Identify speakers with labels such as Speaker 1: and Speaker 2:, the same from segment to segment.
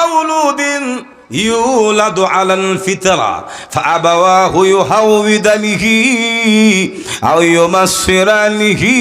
Speaker 1: মাউলুদিন ইউলাদু আলাল ফিতরা ফাআবাওয়াহু ইউহাউবিদানিহি আও ইউমাসসিরানিহি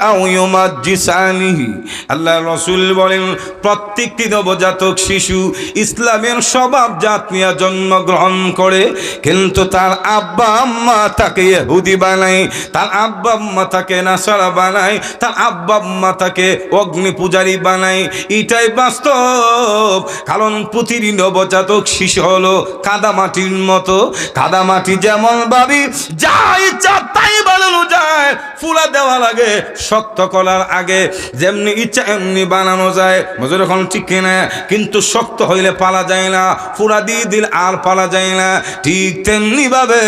Speaker 1: আও ইউমাজ্জিসানিহি। আল্লাহ রাসূল বলেন, প্রত্যেকটি নবজাতক শিশু ইসলামের স্বভাবজাত নিয়ে জন্মগ্রহণ করে, কিন্তু তার আব্বা আম্মা তাকে ইহুদি বানায়, তার আব্বা আম্মা তাকে নাসারা বানায়, তার আব্বা আম্মা তাকে অগ্নি পূজারী বানায়। এটাই বাস্তব। কারণ প্রতিটি নবজাতক শিশু হলো কাদামাটির মতো। কাদামাটি যেমন ভাবি যা ইচ্ছা তাই বানানো যায়, ফুলা দেওয়া লাগে শক্ত করার আগে, যেমনি ইচ্ছা এমনি বানানো যায়, মজুর এখন ঠিক কিনা? কিন্তু শক্ত হইলে পালা যায় না, ফুলা দিয়ে দিল আর পালা যায় না। ঠিক তেমনি ভাবে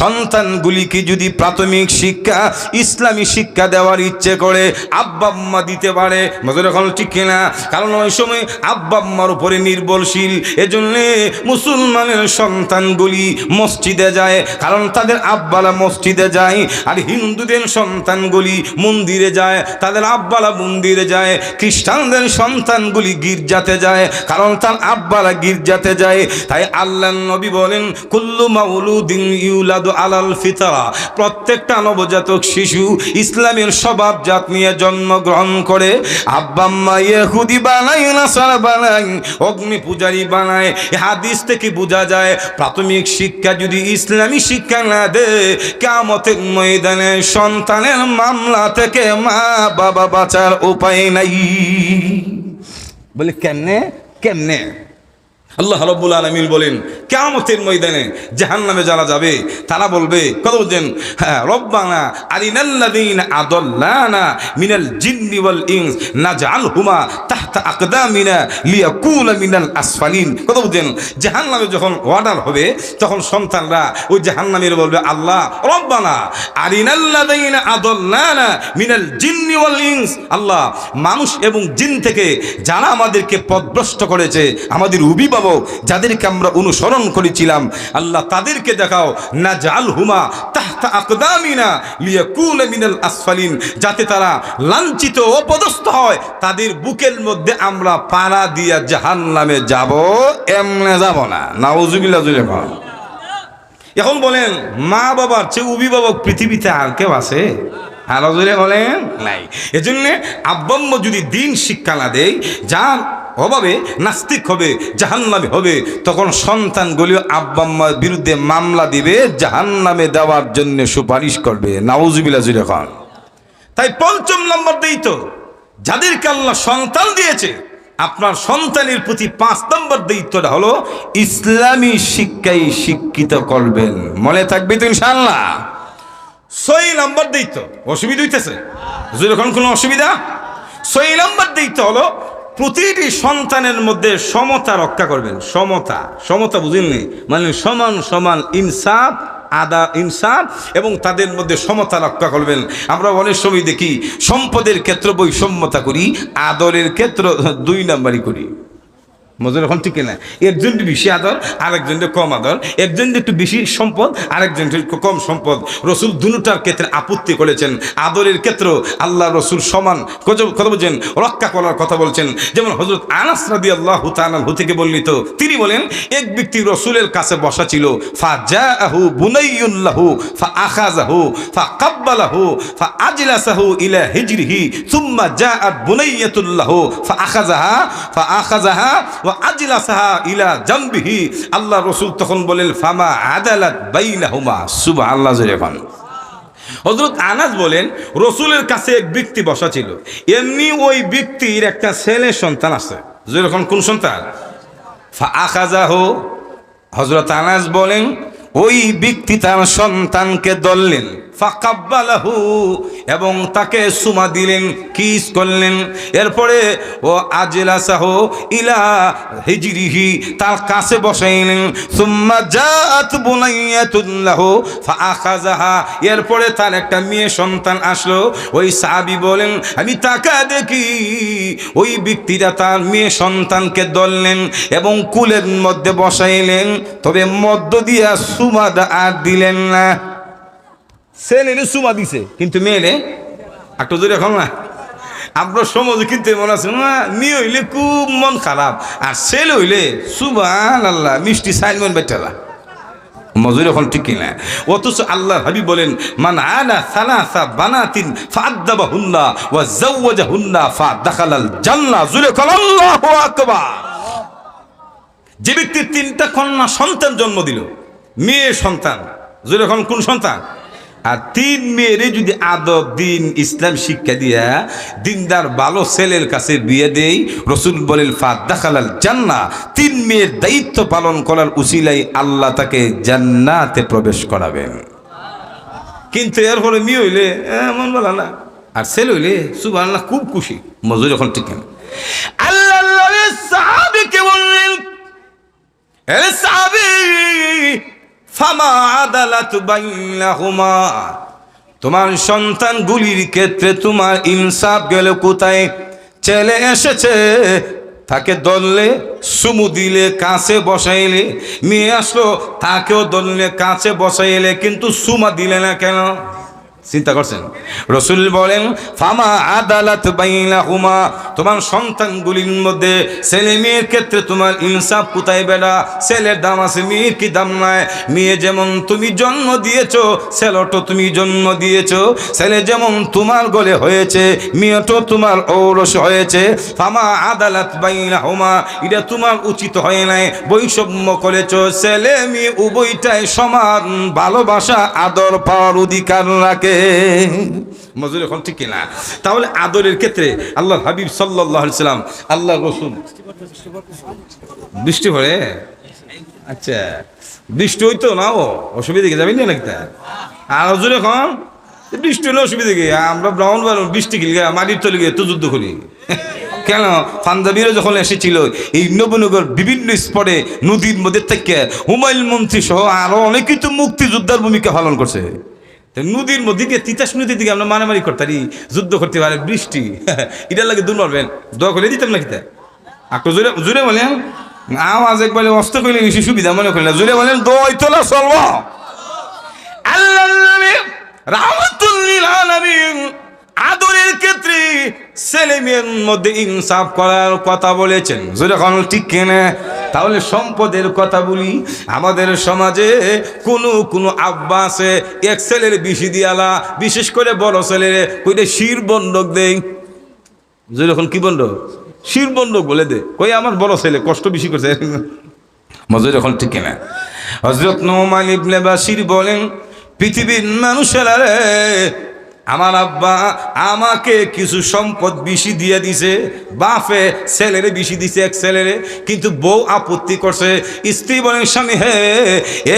Speaker 1: সন্তানগুলিকে যদি প্রাথমিক শিক্ষা ইসলামী শিক্ষা দেওয়ার ইচ্ছে করে আব্বা আম্মা দিতে পারে, মজুর এখন ঠিক কিনা? কারণ ওই সময় আব্বা আম্মার উপরে নির্ভরশীল। এজন্য মুসলমানের সন্তানগুলি মসজিদে যায়, কারণ তাদের আব্বালা মসজিদে যায়। আর হিন্দুদের সন্তানগুলি মন্দিরে যায়, তাদের আব্বালা মন্দিরে যায়। খ্রিস্টানদের সন্তানগুলি গির্জাতে যায়, কারণ তার আব্বালা গির্জাতে যায়। তাই আল্লাহর নবী বলেন, কুল্লু মাউলুদিন ইউলাদু আলাল ফিতরা, প্রত্যেকটা নবজাতক শিশু ইসলামের স্বভাবজাত নিয়ে জন্মগ্রহণ করে। আব্বা আম্মা ইহুদি বানায়, নাসারা বানায়, অগ্নি পূজারী বানায়। হাদিস থেকে বোঝা যায় প্রাথমিক শিক্ষা যদি ইসলামী শিক্ষা না দেয়, কিয়ামতের ময়দানে সন্তানের মামলা থেকে মা বাবা বাঁচার উপায় নাই। বলে কেমনে কেমনে? আল্লাহ রাব্বুল আলামিন বলেন, কিয়ামতের ময়দানে জাহান্নামে যারা যাবে তারা বলবে, কত বলছেন? হ্যাঁ, রব্বানা আরিনাল্লাযীনা আদাল্লানা মিনাল জিন্নি ওয়াল ইনস নাজআলহুমা তাহতা আকদামিনা লিয়াকুনা মিনাল আসফালিন। কত বলছেন? জাহান্নামে যখন অর্ডার হবে তখন সন্তানরা ওই জাহান্নামীর বলবে, আল্লাহ রব্বানা আরিনাল্লাযীনা আদাল্লানা মিনাল জিন্নি ওয়াল ইনস, আল্লাহ মানুষ এবং জিন থেকে যারা আমাদেরকে পথভ্রষ্ট করেছে, আমাদের অভিভাবক যাদেরকে আমরা অনুসরণ করেছিলাম, আল্লাহ তাদেরকে দেখাও, নাজআলহুমা তাহতা আকদামিনা লিয়াকুনা মিনাল আসফালিন, যাতে তারা লাঞ্ছিত অপদস্থ হয়, তাদের বুকের মধ্যে আমরা পাড়া দিয়া জাহান্নামে যাব, এমনে যাব না। নাউজুবিল্লাহ। এখন বলেন, মা বাবার চেয়ে অভিভাবক পৃথিবীতে আর কেউ আছে? আরো জোরে বলেন, নাই। এজন্য আব্বা আম্মা যদি দিন শিক্ষা না দেয়, যার অভাবে নাস্তিক হবে, জাহান্নামে হবে, তখন সন্তানগুলিও আব্বা আম্মার বিরুদ্ধে মামলা দিবে, জাহান্নামে দেওয়ার জন্য সুপারিশ করবে। নাউজুবিল্লাহ জুড়ে খান। তাই পঞ্চম নম্বর দেই তো, যাদেরকে আল্লাহ সন্তান দিয়েছে, আপনার সন্তানের প্রতি 5 নম্বর দায়িত্বটা হলো ইসলামী শিক্ষায় শিক্ষিত করবেন। মনে থাকবে তো ইনশাআল্লাহ। 6 নম্বর দায়িত্ব। অসুবিধা হইতেছে? যখন কোনো অসুবিধা? 6 নম্বর দায়িত্ব হলো প্রতিটি সন্তানের মধ্যে সমতা রক্ষা করবেন। সমতা, সমতা বুঝেননি? মানে সমান সমান ইনসাফ, ইনসাফ এবং তাদের মধ্যে সমতা রক্ষা করবেন। আমরা অনেক সময় দেখি সম্পদের ক্ষেত্রে বৈষম্যতা করি, আদরের ক্ষেত্র 2 নাম্বারই করি। মজুর এখন ঠিক না? একজনটি বেশি আদর, আরেকজনটি কম আদর, একজনটি একটু বেশি সম্পদ, আরেকজনটি কম সম্পদ। রসুল দুটার ক্ষেত্রে আপত্তি করেছেন। আদরের ক্ষেত্র আল্লাহ রসুল সমান কথা বলছেন, রক্ষা করার কথা বলছেন। যেমন হযরত আনাস রাদিয়াল্লাহু তাআলা থেকে বর্ণিত, তিনি বলেন, এক ব্যক্তি রসুলের কাছে বসা ছিল, ফাজাআহু বুনাইয়ুন লাহু ফাআখাযাহু ফাকাব্বালাহু ফাআজলাসাহু ইলা হিজরিহি সুম্মা জাআত বুনাইয়াতুল লাহু ফাআখাযাহা আজলাসাহা ইলা জামবিহি। আল্লাহ রসুল তখন বলেন, ফামা আদালাত বাইনাহুমা। সুবহানাল্লাহ। হযরত আনাস বলেন, রসুলের কাছে এক ব্যক্তি বসা ছিল। এমনি ওই ব্যক্তির একটা ছেলে সন্তান আছে। যেরকম কোন সন্তান? ফাআখাযাহু। হযরত আনাস বলেন, ওই ব্যক্তি তার সন্তানকে ধরলেন, ফাকাব্বালাহু, এবং তাকে সুমা দিলেন, কিস করলেন। এরপরে ও আজলাসাহু ইলা হিজরিহি, তার কাছে বসাইলেন। সুম্মা জাআত বুনাইয়াতুন লাহু ফাআখাযাহা, এরপরে তার একটা মেয়ে সন্তান আসলো। ওই সাহাবী বলেন, আমি তাকা দেখি ওই ব্যক্তিটা তার মেয়ে সন্তানকে ধরলেন এবং কুলের মধ্যে বসাইলেন, তবে মধ্য দিয়া সুমা আর দিলেন না। ছেলে সুমা দিছে কিন্তু মেয়েরে একটু জোরে এখন না, আপনার সমাজে কিন্তু এমন আছে না, মেয়ে হইলে খুব মন খারাপ, আর ছেলে হইলে সুবহানাল্লাহ মিষ্টি সাইনমন বেচারা মজুর এখন ঠিক কিনা। অথচ আল্লাহ হাবিব বলেন, মান আলা সালাসা বানাতিন ফাআদ্দাবাহুন্না ওয়া যাওয়াজাহুন্না ফাদাখালাল জান্নাহ। জুরে কল আল্লাহু আকবার। যে ব্যক্তি 3টা কন্যা সন্তান জন্ম দিল, মেয়ে সন্তান, জুরে এখন কোন সন্তান, আর 3 মেয়েরে যদি আদব দিন ইসলাম শিক্ষা দিয়া দিনদার ভালো ছেলের কাছে বিয়ে দেই, রসুল বলেন ফাদাখালাল জান্নাহ। 3 মেয়ের দায়িত্ব পালন করার উসিলাই আল্লাহ তাকে জান্নাতে প্রবেশ করাবেন। কিন্তু এরপরে মেয়ে হইলে মন বলা না, আর ছেলে হইলে সুবহানাল্লাহ খুব খুশি। মজুর এখন ঠিক না। আল্লাহ সাহাবীকে বললেন, এ সাহাবী ফামা আদালাত বাইনাহুমা, তোমার সন্তানগুলির ক্ষেত্রে তোমার ইনসাফ গেল কোথায়? ছেলে এসেছে, তাকে ধরলে চুমু দিলে কাছে বসাইলে, মেয়ে আসলো তাকেও ধরলে কাছে বসাইলে, কিন্তু চুমা দিলে না কেন? চিন্তা করছেন? রসুল বলেন ফামা আদালাত বাইনাহুমা, তোমার সন্তানগুলির মধ্যে ছেলে মেয়ের ক্ষেত্রে তোমার ইনসাফ কোথায় বেড়া? ছেলের দাম আছে, মেয়ের কি দাম নাই? মেয়ে যেমন তুমি জন্ম দিয়েছো, ছেলেটো তুমি জন্ম দিয়েছো। ছেলে যেমন তোমার গলে হয়েছে, মেয়েটো তোমার ঔরস হয়েছে। ফামা আদালাত বাইনাহুমা, এটা তোমার উচিত হয় নাই, বৈষম্য করেছো। ছেলে মেয়ে উভয়টাই সমান ভালোবাসা আদর পাওয়ার অধিকার রাখে। মজুর এখন ঠিক কিনা? তাহলে আদরের ক্ষেত্রে আল্লাহ হাবিব সাল্লাল্লাহু আলাইহি সাল্লাম, আল্লাহ রসুল, বৃষ্টি পড়ে, আচ্ছা বৃষ্টি হইতো না, অসুবিধা কি যাবেন না নাকি? আর হজুর এখন বৃষ্টি হলে অসুবিধা কি? আমরা ব্রাহ্মণ বৃষ্টি গিয়ে মাটির তলে গিয়ে তো যুদ্ধ করি কেন? পাঞ্জাবিরা যখন এসেছিল এই নবনগর বিভিন্ন স্পটে নদীর মধ্যে থেকে হুমায়ুন মন্ত্রী সহ আরো অনেকেই তো মুক্তিযোদ্ধার ভূমিকা পালন করছে। নদীর মধ্যে গিয়ে তিতাস নদীর দিকে আমরা মারামারি করতারি, যুদ্ধ করতে পারে, বৃষ্টি এটার লাগে দূর মারবেন, দোয়া করে দিতাম না কিতা? একটু জোরে জোরে বলেন, আওয়াজ একবারে অস্ত করলে বেশি সুবিধা মনে করলেন, জোরে বলেন দোয়াই তোলা চলব। আল্লাহ রাহমাতুল লিল আলামিন আদরের ক্ষেত্রে ছেলে মেয়ের মধ্যে ইনসাফ করার কথা বলেছেন, জোরে এখন ঠিক কিনা? তাহলে সম্পদের কথা বলি। আমাদের সমাজে কোনো আব্বা আছে, এক ছেলের বেশি দিয়ালা, বিশেষ করে বড় ছেলের কইটা শির বন্ধক দেই। যখন কি বন্ধক? শির বন্ধক বলে দে, কই আমার বড় ছেলে কষ্ট বেশি করছে। মজুর এখন ঠিক কিনা? হযরত নোমান ইবনে বাশির বলেন, পৃথিবীর মানুষেরা রে, আমার আব্বা আমাকে কিছু সম্পদ বেশি দিয়ে দিছে, বাপে ছেলেরে বেশি দিছে এক ছেলেরে, কিন্তু বউ আপত্তি করছে। স্ত্রী বলেন, স্বামী হে,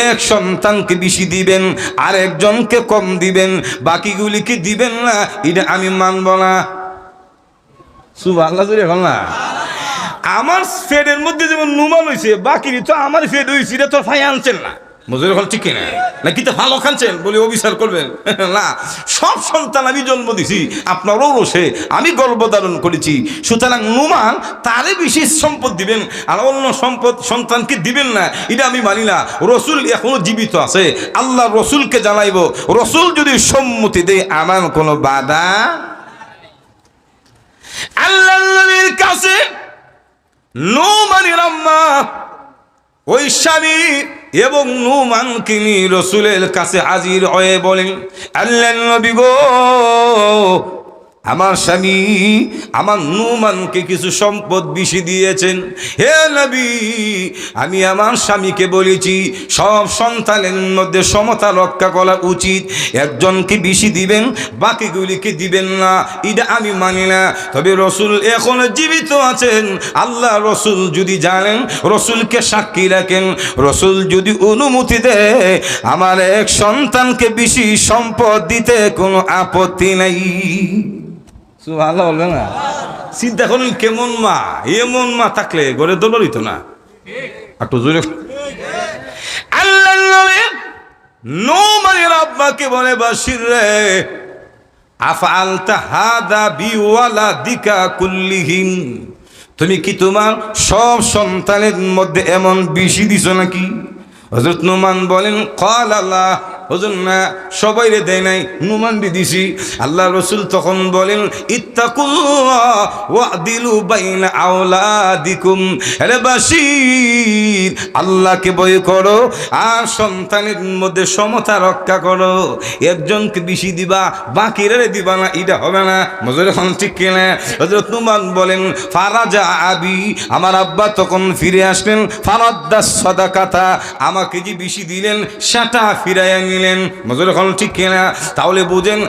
Speaker 1: এক সন্তানকে বেশি দিবেন আর একজনকে কম দিবেন, বাকিগুলিকে দিবেন না, এটা আমি মানব না। সুবহানাল্লাহ জোরে বল না। আমার ফেডের মধ্যে যেমন নুমান হয়েছে, বাকি তো আমার ফেড হয়েছে, এটা তো ফাই আনছেন না। মজুর এখন ঠিক কিনা? না কিন্তু ভালো খাচ্ছেন বলে অবিচার করবেন না। সব সন্তান আমি জন্ম দিছি, আপনারও রসে আমি গর্ভধারণ করেছি, সুতরাং নুমান তারে বিশেষ সম্পদ দিবেন আর অন্য সম্পদ সন্তানকে দিবেন না, এটা আমি মানি না। রসুল এখনো জীবিত আছে, আল্লাহ রসুলকে জানাইব, রসুল যদি সম্মতি দেয় আমার কোনো বাধা। আল্লাহ নবীর কাছে নুমানের আম্মা ওই স্বামী এবং নুমানকে নিয়ে রসুলের কাছে হাজির হয়ে বলেন, আল্লাহর নবী গো, আমার স্বামী আমার নুমানকে কিছু সম্পদ বেশি দিয়েছেন। হে নবী, আমি আমার স্বামীকে বলেছি সব সন্তানের মধ্যে সমতা রক্ষা করা উচিত, একজনকে বেশি দিবেন বাকিগুলিকে দিবেন না, এটা আমি মানি না। তবে রসুল এখনো জীবিত আছেন, আল্লাহ রসুল যদি জানেন, রসুলকে সাক্ষী রাখেন, রসুল যদি অনুমতি দেয়, আমার এক সন্তানকে বেশি সম্পদ দিতে কোনো আপত্তি নাই। ভালো বলবে না? চিন্তা করুন কেমন মা, এমন মা থাকলে ঘরে দৌড় হইতো না। একটু জোরে আল্লাহ নোমানের আব্বাকে বলে, বাশির রে, আফআলতা হাদা বিওয়ালাদিকা কুল্লিহিম, তুমি কি তোমার সব সন্তানের মধ্যে এমন বেশি দিছো নাকি? হযরত নোমান বলেন, ক্বালা লা, হুজুর না সবাইরে দেয় নাই, নুমানরে দিছি। আল্লাহ রাসূল তখন বলেন ইত্তাকুল্লাহ ওয়াদিলু বাইনা আওলাদিকুম, হে বাশীর আল্লাহকে ভয় করো আর সন্তানের মধ্যে সমতা রক্ষা করো। একজনকে বেশি দিবা বাকিরে দিবা না, এটা হবে না। মজুর এখন ঠিক কিনা? হযরত নুমান বলেন ফারাজা আবি, আমার আব্বা তখন ফিরে আসলেন, ফারাদ্দা সাদাকাতা, আমাকে যে বেশি দিলেন সেটা ফিরাইয়া নিলেন। মজুর এখন ঠিক কিনা? তাহলে বুঝেন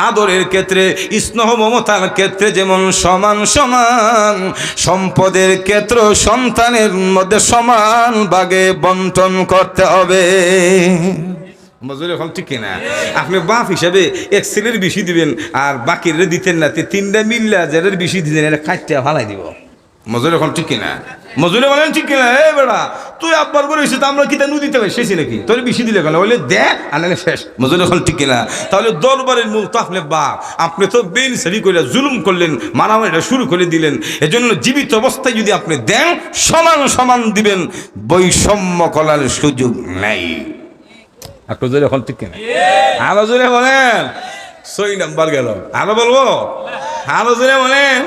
Speaker 1: আদরের ক্ষেত্রে, স্নেহ মমতার ক্ষেত্রে যেমন সমান সমান, সম্পদের ক্ষেত্র সন্তানের মধ্যে সমান ভাগে বন্টন করতে হবে। মজুর এখন ঠিক কিনা? আপনি বাপ হিসাবে এক ছেলের বেশি দিবেন আর বাকির দিতেন না, তিনটা মিল্লা যাদের বেশি দিতেন এটা কাটটা ফালাই দিব। মজুর এখন ঠিক কিনা? মজুরে বলেন ঠিক কিনা? এ বেড়া তুই আব্বার করে হয়েছে তো আমরা কি তা দিতে পারি শেষে নাকি? তোর বেশি দিলে কেন? বলে দে আনালে শেষ। মজুর এখন ঠিক কিনা? তাহলে দরবারের মূল তো আপনি বাপ, আপনি তো বেন সারি করে জুলুম করলেন, মারামারিটা শুরু করে দিলেন। এজন্য জীবিত অবস্থায় যদি আপনি দেন সমান সমান দিবেন, বৈষম্য করার সুযোগ নাই। আপনার জোরে এখন ঠিক কিনা? আরো জোরে বলেন। 6 নাম্বার গেল, আরো বলবো? আরো জোরে বলেন।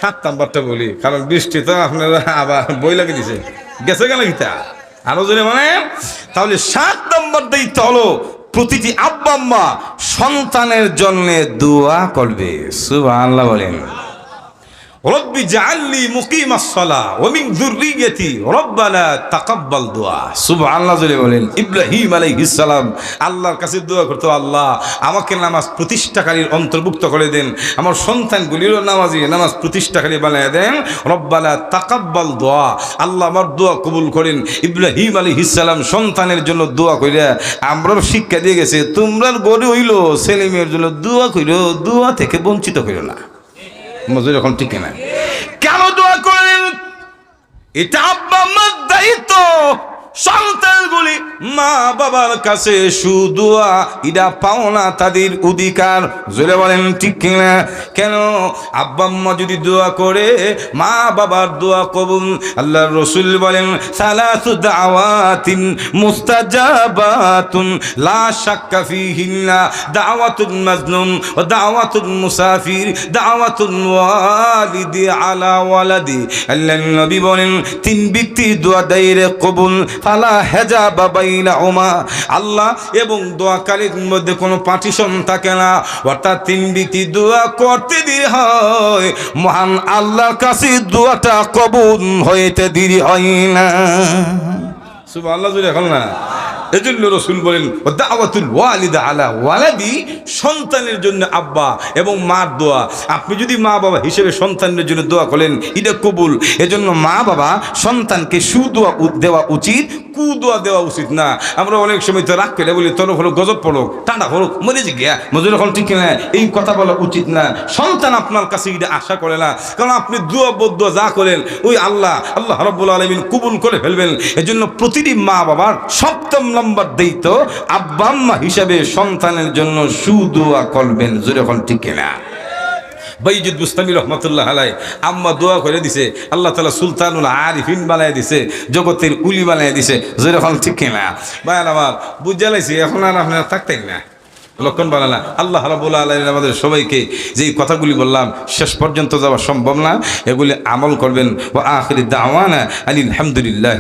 Speaker 1: 7 নাম্বারটা বলি, কারণ বৃষ্টি তো আপনারা আবার বই লাগিয়ে দিছে, গেছে গেল গীতা। আরো জোরে বলেন। তাহলে 7 নম্বর দায়িত্ব হলো প্রতিটি আব্বা আম্মা সন্তানের জন্য দোয়া করবে। সুবহানাল্লাহ বলেন। রব্বি জাআলনি মুকিমাস সালাহ ওয়া মিন যুররিয়্যাতি রব্বানা তাকাব্বাল দুআ। সুবহানাল্লাহ জোরে বলেন। ইব্রাহিম আলাইহিস সালাম আল্লাহর কাছে দোয়া করতে, আল্লাহ আমাকে নামাজ প্রতিষ্ঠাকারীর অন্তর্ভুক্ত করে দেন, আমার সন্তানগুলিরও নামাজ প্রতিষ্ঠাকারী বানিয়ে দেন। রব্বানা তাকাব্বাল দুআ, আল্লাহ আমার দোয়া কবুল করেন। ইব্রাহিম আলাইহিস সালাম সন্তানের জন্য দোয়া কইরা আমরাও শিক্ষা দিয়ে গেছে, তোমরার গড়ে হইলো ছেলে মেয়ের জন্য দোয়া কইরো, দোয়া থেকে বঞ্চিত কইরো না। মজুর এখন ঠিক না? কেন দোয়া করেন? এটা আব্বা আম্মার দায়িত্ব। সন্তানগুলি মা বাবার কাছে সুদোয়া এটা পাওনা, তাদের অধিকার। জোরে বলেন ঠিক কিনা? কেন? আব্বা আম্মা যদি দোয়া করে মা বাবার দোয়া কবুল। আল্লাহর রাসূল বলেন সালাসু দাওয়াতিন মুস্তাজাবাতুন লা শাক্কা ফিহিন্না দাওয়াতুন মাজলুম ওয়া দাওয়াতুন মুসাফির দাওয়াতুন ওয়ালিদি আলা ওয়ালাদি। আল্লাহর নবী বলেন 3 ব্যক্তির দোয়া দায়রে কবুল, ফালা হেজাবা বাইনাহুমা, আল্লাহ এবং দোয়াকারীর মধ্যে কোনো পার্টিশন থাকে না। অর্থাৎ 3 ব্যক্তি দোয়া করতে দেরি হয়, মহান আল্লাহর কাছে দোয়াটা কবুল হইতে দেরি হয় না। সুবহানাল্লাহ জোরে এখন না? এজন্য রাসূল বলেন দাওয়াতুল ওয়ালিদা আলা ওয়ালাদি, সন্তানের জন্য আব্বা এবং মার দোয়া। আপনি যদি মা বাবা হিসেবে সন্তানের জন্য দোয়া করেন এটা কবুল। এজন্য মা বাবা সন্তানকে সুদোয়া দেওয়া উচিত, কুদোয়া দেওয়া উচিত না। আমরা অনেক সময় তো রাগ করে বলি তোর হলো গজব পড়ুক, টাটা হলুক, মরে যে গিয়া। মজুর এখন ঠিক না? এই কথা বলা উচিত না। সন্তান আপনার কাছে এটা আশা করে না, কারণ আপনি দোয়া বদুয়া যা করেন ওই আল্লাহ রাব্বুল আলামিন কবুল করে ফেলবেন। এজন্য প্রতিটি মা বাবার 7 নম্বর দায়িত্ব আব্বা আম্মা হিসাবে সন্তানের জন্য সুদোয়া করবেন। জোরে এখন ঠিক না? বাইজিদ বুস্তামি রহমতুল্লাহ আলাই আম্মা দোয়া করে দিছে, আল্লাহ তাআলা সুলতানুল আরিফিন বানায় দিছে, জগতের উলি বানায় দিছে। যেরকম ঠিক না? ভাইয়ান আমার বুঝা লাইছি, এখন আর আপনারা থাকতেন না লক্ষণ বানালা। আল্লাহ রাব্বুল আলামিন আমাদের সবাইকে যেই কথাগুলি বললাম শেষ পর্যন্ত যাওয়া সম্ভব না, এগুলি আমল করবেন। ওয়া আখিরি দাওয়ানা আলহামদুলিল্লাহ।